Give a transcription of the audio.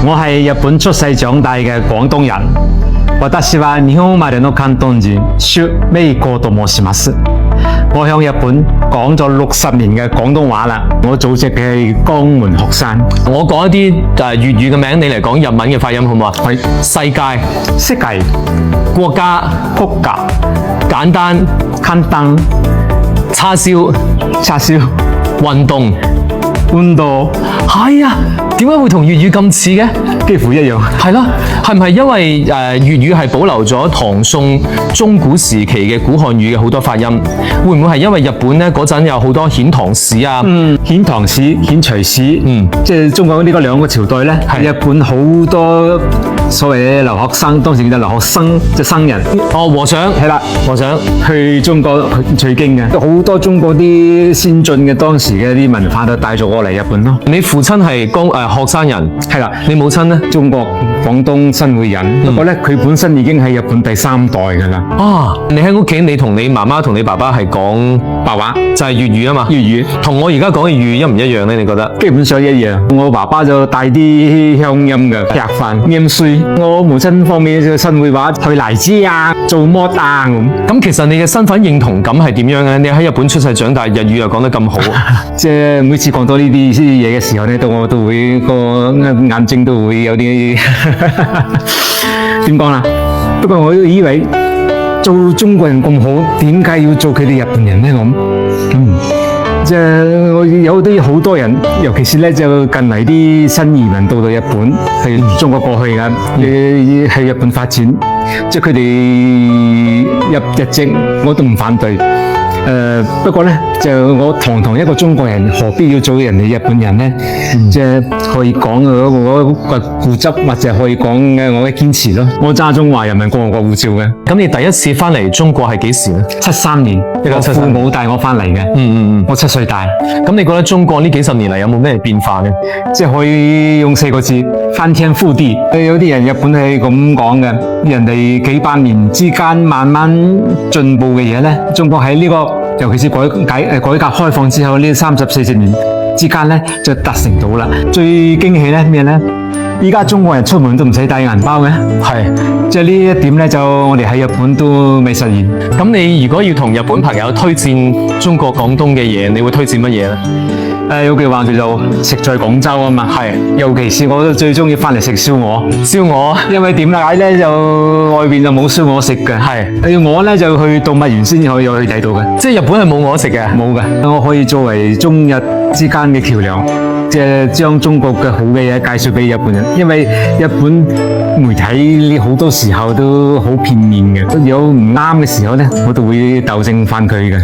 我係日本出世長大嘅廣東人。私は日本生まれの関東人、朱美子と申します。我喺日本講咗60年嘅廣東話啦。我祖籍嘅係江門鶴山。我講一啲粵語嘅名，你嚟講日文嘅發音好唔好啊？係世界、世界、國家、國家、簡單、簡單、叉燒、叉燒、運動、運動。係啊，點解會同粵語咁似嘅？幾乎一樣。係咯，係唔係因為粵語係保留咗唐宋中古時期嘅古漢語嘅好多發音？會唔會係因為日本咧嗰陣有好多遣唐使啊？遣唐使、遣隋使，即係中國呢個兩個朝代咧，日本好多所謂嘅留學生，當時叫留學生，即係生人。哦，和尚係啦，和尚去中國取經嘅，好多中國啲先進嘅當時嘅啲文化都帶咗過嚟日本咯。你父親係鶴山人，係啦，你母親咧？中國廣東新會人，不過咧佢本身已經係日本第3代㗎啦。啊，你喺屋企，你同你媽媽同你爸爸係講白話，就係粵語啊嘛。粵語同我而家講嘅粵語一唔一樣咧？你覺得？基本上一樣。我爸爸就帶啲鄉音嘅，吃飯、念書。我母親方面就新會話，去荔枝啊，做乜啊咁。咁其實你嘅身份認同感係點樣嘅？你喺日本出世長大，日語又講得咁好，即係每次講到呢啲嘢嘅時候咧，我都會個眼睛都會有啲點講啦。不過我以為做中國人咁好，點解要做佢哋日本人呢？即係我有好多人，尤其是咧就近嚟啲新移民到日本，係中國過去嘅，去日本發展，即係佢哋入日籍我都唔反對。不過咧，就我堂堂一個中國人，何必要做人哋日本人呢？即係可以講我個固執，或者可以講我嘅堅持咯。我揸中華人民共和國護照嘅。咁你第一次翻嚟中國係幾時呢？73年，我父母帶我翻嚟嘅。我7歲大。咁你覺得中國呢幾十年嚟有冇咩變化呢？即係可以用4個字：翻天覆地。有啲人日本係咁講嘅，人哋幾百年之間慢慢進步嘅嘢咧，中國喺呢個尤其是改革開放之後呢30-40年之間咧，就達成到啦。最驚喜咧咩咧？依家中國人出門都唔使帶銀包嘅，係即係呢一點咧，就我哋喺日本都未實現。咁你如果要同日本朋友推薦中國廣東嘅嘢，你會推薦乜嘢咧？有句話叫做食在廣州啊嘛，係。尤其是我最中意翻嚟食燒鵝，燒鵝，因為點解咧？就外邊就冇燒鵝食嘅，係。鵝咧就去動物園先至可以去睇到嘅，即係日本係冇鵝食嘅，冇嘅。我可以作為中日之間嘅橋梁，即係將中國嘅好嘅嘢介紹俾日本人，因為日本媒體好多時候都好片面嘅，有唔啱嘅時候咧，我都會糾正翻佢嘅。